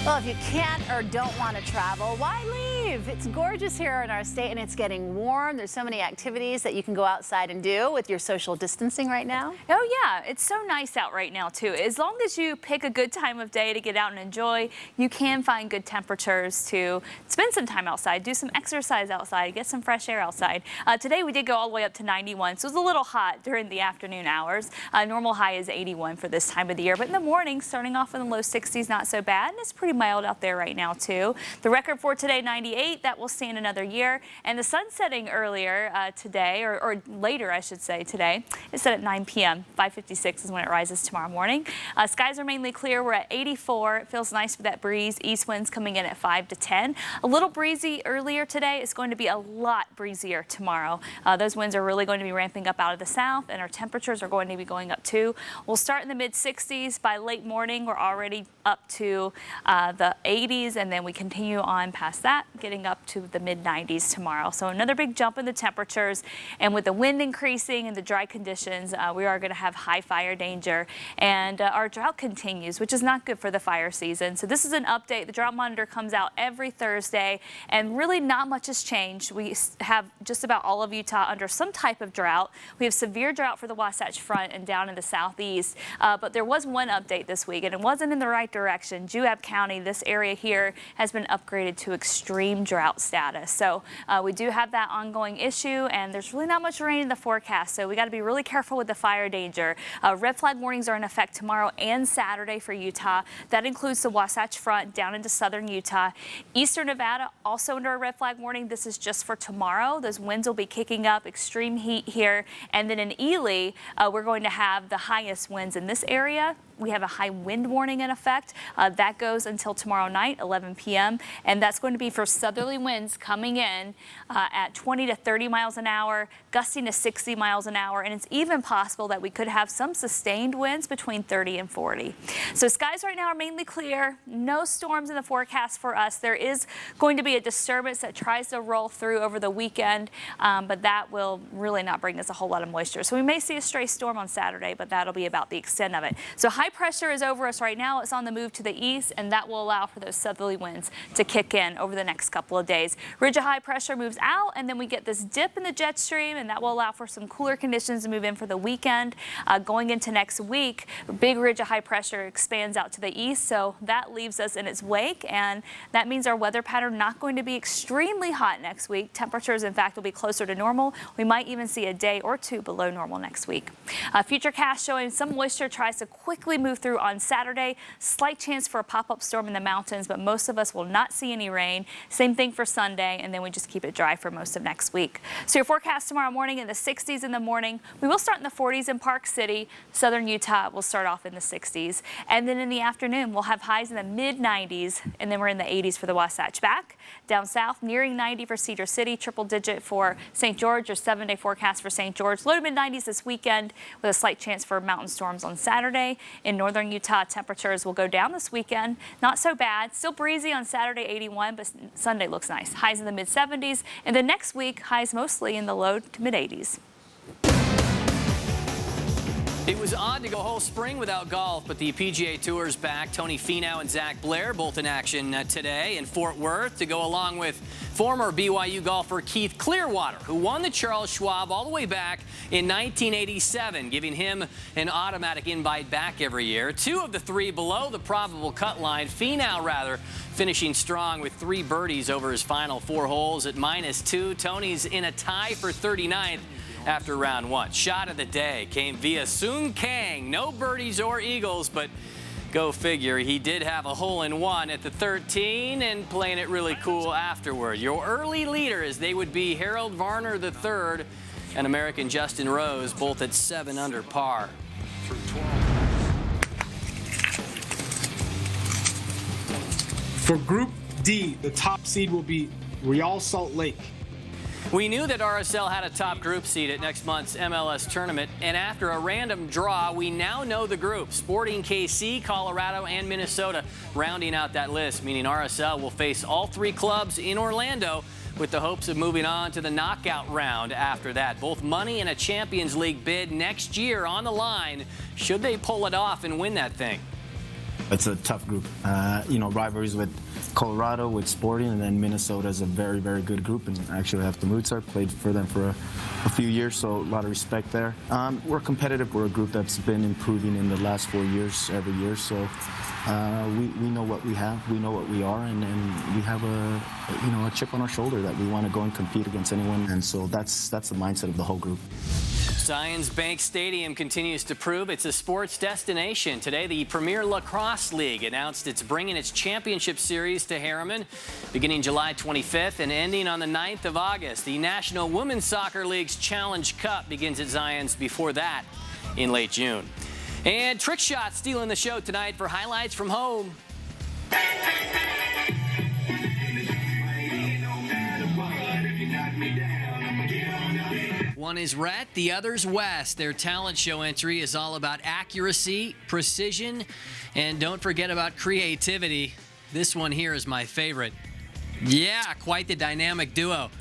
Well, if you can't or don't want to travel, why leave? It's gorgeous here in our state and it's getting warm. There's so many activities that you can go outside and do with your social distancing right now. Oh yeah, it's so nice out right now too. As long as you pick a good time of day to get out and enjoy, you can find good temperatures to spend some time outside, do some exercise outside, get some fresh air outside. Today we did go all the way up to 91, so it was a little hot during the afternoon hours. Normal high is 81 for this time of the year, but in the morning, starting off in the low 60s, not so bad, and it's pretty mild out there right now too. The record for today, 98, that will stand another year. And the sun setting earlier today, or later I should say today, it's set at 9 p.m. 5:56 is when it rises tomorrow morning. Skies are mainly clear. We're at 84. It feels nice with that breeze. East winds coming in at 5 to 10. A little breezy earlier today. It's going to be a lot breezier tomorrow. Those winds are really going to be ramping up out of the south, and our temperatures are going to be going up too. We'll start in the mid 60s. By late morning, we're already up to the 80s, and then we continue on past that, get getting up to the mid-90s tomorrow. So another big jump in the temperatures, and with the wind increasing and the dry conditions, we are going to have high fire danger, and our drought continues, which is not good for the fire season. So this is an update. The drought monitor comes out every Thursday, and really not much has changed. We have just about all of Utah under some type of drought. We have severe drought for the Wasatch Front and down in the southeast, but there was one update this week, and it wasn't in the right direction. Juab County, this area here, has been upgraded to extreme drought status. So we do have that ongoing issue, and there's really not much rain in the forecast, so we got to be really careful with the fire danger. Red flag warnings are in effect tomorrow and Saturday for Utah. That includes the Wasatch Front down into southern Utah. Eastern Nevada also under a red flag warning. This is just for tomorrow. Those winds will be kicking up, extreme heat here. And then in Ely, we're going to have the highest winds in this area. We have a high wind warning in effect. That goes until tomorrow night, 11 p.m. And that's going to be for southerly winds coming in at 20 to 30 miles an hour, gusting to 60 miles an hour. And it's even possible that we could have some sustained winds between 30 and 40. So skies right now are mainly clear. No storms in the forecast for us. There is going to be a disturbance that tries to roll through over the weekend, but that will really not bring us a whole lot of moisture. So we may see a stray storm on Saturday, but that'll be about the extent of it. So high pressure is over us right now. It's on the move to the east, and that will allow for those southerly winds to kick in over the next couple of days. Ridge of high pressure moves out, and then we get this dip in the jet stream, and that will allow for some cooler conditions to move in for the weekend. Going into next week, big ridge of high pressure expands out to the east, so that leaves us in its wake, and that means our weather pattern not going to be extremely hot next week. Temperatures, in fact, will be closer to normal. We might even see a day or two below normal next week. Futurecast showing some moisture tries to quickly move through on Saturday. Slight chance for a pop-up storm in the mountains, but most of us will not see any rain. Same thing for Sunday, and then we just keep it dry for most of next week. So your forecast tomorrow morning in the 60s in the morning. We will start in the 40s in Park City. Southern Utah will start off in the 60s. And then in the afternoon, we'll have highs in the mid-90s, and then we're in the 80s for the Wasatch. Back down south, nearing 90 for Cedar City, triple digit for St. George, or 7-day forecast for St. George. Low to mid-90s this weekend with a slight chance for mountain storms on Saturday. In northern Utah, temperatures will go down this weekend. Not so bad. Still breezy on Saturday, 81, but Sunday looks nice. Highs in the mid-70s. And then next week, highs mostly in the low to mid-80s. It was odd to go whole spring without golf, but the PGA Tour's back. Tony Finau and Zach Blair both in action today in Fort Worth to go along with former BYU golfer Keith Clearwater, who won the Charles Schwab all the way back in 1987, giving him an automatic invite back every year. Two of the three below the probable cut line. Finau, rather, finishing strong with 3 birdies over his final 4 holes at -2. Tony's in a tie for 39th. After round 1. Shot of the day came via Sung Kang. No birdies or eagles, but go figure, he did have a hole-in-one at the 13 and playing it really cool afterward. Your early leaders, they would be Harold Varner III and American Justin Rose, both at 7 under par. For Group D, the top seed will be Real Salt Lake. We knew that RSL had a top group seed at next month's MLS tournament, and after a random draw, we now know the group. Sporting KC, Colorado, and Minnesota rounding out that list, meaning RSL will face all 3 clubs in Orlando with the hopes of moving on to the knockout round after that. Both money and a Champions League bid next year on the line, should they pull it off and win that thing. It's a tough group. Rivalries with Colorado, with Sporting, and then Minnesota is a very, very good group. And actually, I have to Mozart, played for them for a few years, so a lot of respect there. We're competitive. We're a group that's been improving in the last 4 years, every year. So we know what we have, we know what we are, and we have a chip on our shoulder that we want to go and compete against anyone. And so that's the mindset of the whole group. Zions Bank Stadium continues to prove it's a sports destination. Today, the Premier Lacrosse League announced it's bringing its championship series to Harriman beginning July 25th and ending on the 9th of August. The National Women's Soccer League's Challenge Cup begins at Zions before that in late June. And Trick Shot stealing the show tonight for highlights from home. One is Rhett, the other's West. Their talent show entry is all about accuracy, precision, and don't forget about creativity. This one here is my favorite. Yeah, quite the dynamic duo.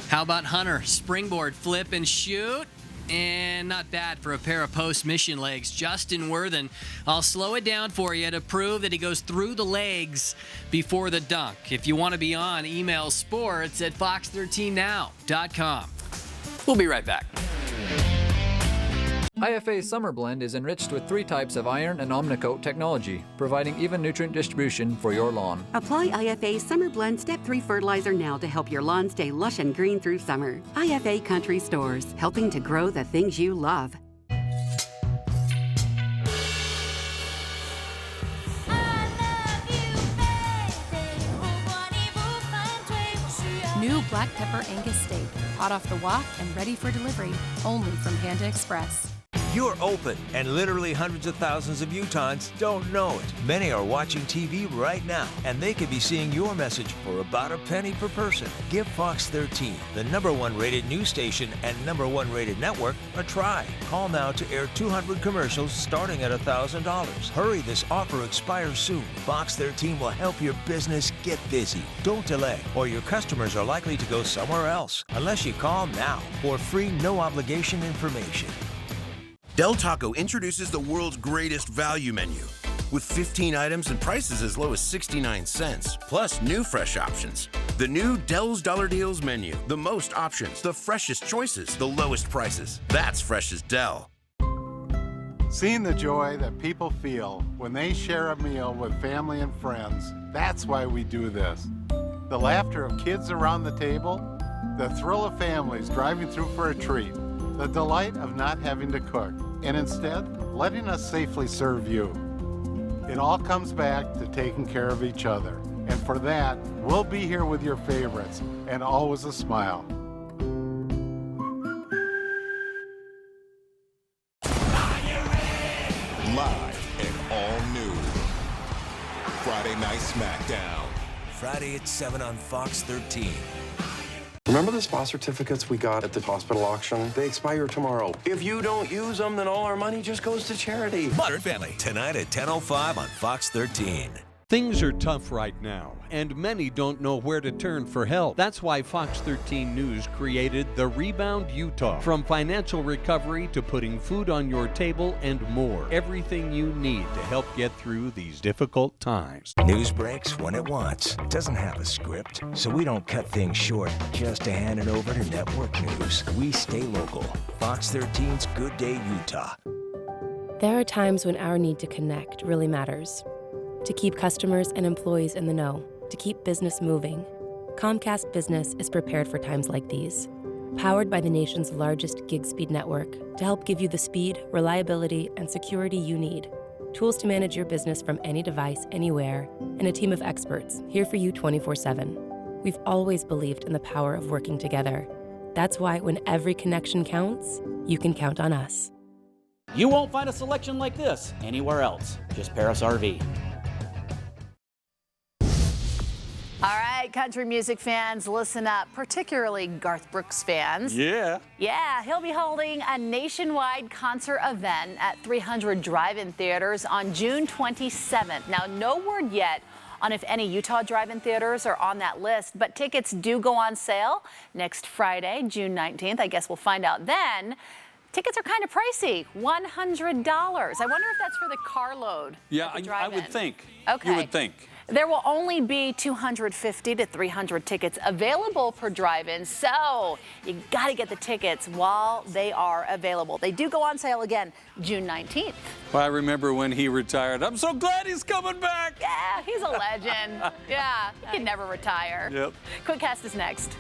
How about Hunter? Springboard flip and shoot. And not bad for a pair of post-mission legs. Justin Worthen, I'll slow it down for you to prove that he goes through the legs before the dunk. If you want to be on, email sports@fox13now.com. We'll be right back. IFA Summer Blend is enriched with 3 types of iron and Omnicote technology, providing even nutrient distribution for your lawn. Apply IFA Summer Blend Step 3 fertilizer now to help your lawn stay lush and green through summer. IFA Country Stores, helping to grow the things you love. New black pepper Angus steak, hot off the wok and ready for delivery, only from Panda Express. You're open, and literally hundreds of thousands of Utahns don't know it. Many are watching TV right now, and they could be seeing your message for about a penny per person. Give Fox 13, the #1 rated news station and #1 rated network, a try. Call now to air 200 commercials starting at $1,000. Hurry, this offer expires soon. Fox 13 will help your business get busy. Don't delay, or your customers are likely to go somewhere else, unless you call now for free, no obligation information. Del Taco introduces the world's greatest value menu with 15 items and prices as low as 69 cents, plus new fresh options. The new Del's Dollar Deals menu, the most options, the freshest choices, the lowest prices. That's fresh as Del. Seeing the joy that people feel when they share a meal with family and friends, that's why we do this. The laughter of kids around the table, the thrill of families driving through for a treat, the delight of not having to cook, and instead letting us safely serve you. It all comes back to taking care of each other. And for that, we'll be here with your favorites, and always a smile. Live and all new. Friday Night SmackDown. Friday at 7 on Fox 13. Remember the spa certificates we got at the hospital auction? They expire tomorrow. If you don't use them, then all our money just goes to charity. Modern Family, tonight at 10:05 on Fox 13. Things are tough right now, and many don't know where to turn for help. That's why Fox 13 News created The Rebound Utah. From financial recovery to putting food on your table and more. Everything you need to help get through these difficult times. News breaks when it wants. It doesn't have a script, so we don't cut things short just to hand it over to network news. We stay local. Fox 13's Good Day Utah. There are times when our need to connect really matters. To keep customers and employees in the know, to keep business moving. Comcast Business is prepared for times like these. Powered by the nation's largest gig speed network to help give you the speed, reliability, and security you need. Tools to manage your business from any device, anywhere, and a team of experts here for you 24/7. We've always believed in the power of working together. That's why when every connection counts, you can count on us. You won't find a selection like this anywhere else. Just Paris RV. All right, country music fans, listen up, particularly Garth Brooks fans. Yeah. Yeah, he'll be holding a nationwide concert event at 300 drive-in theaters on June 27th. Now, no word yet on if any Utah drive-in theaters are on that list, but tickets do go on sale next Friday, June 19th. I guess we'll find out then. Tickets are kind of pricey, $100. I wonder if that's for the carload. Yeah, I would think. Okay. You would think. There will only be 250 to 300 tickets available per drive-in, so you got to get the tickets while they are available. They do go on sale again June 19th. Well, I remember when he retired. I'm so glad he's coming back. Yeah, he's a legend. Yeah, he can never retire. Yep. Quickcast is next.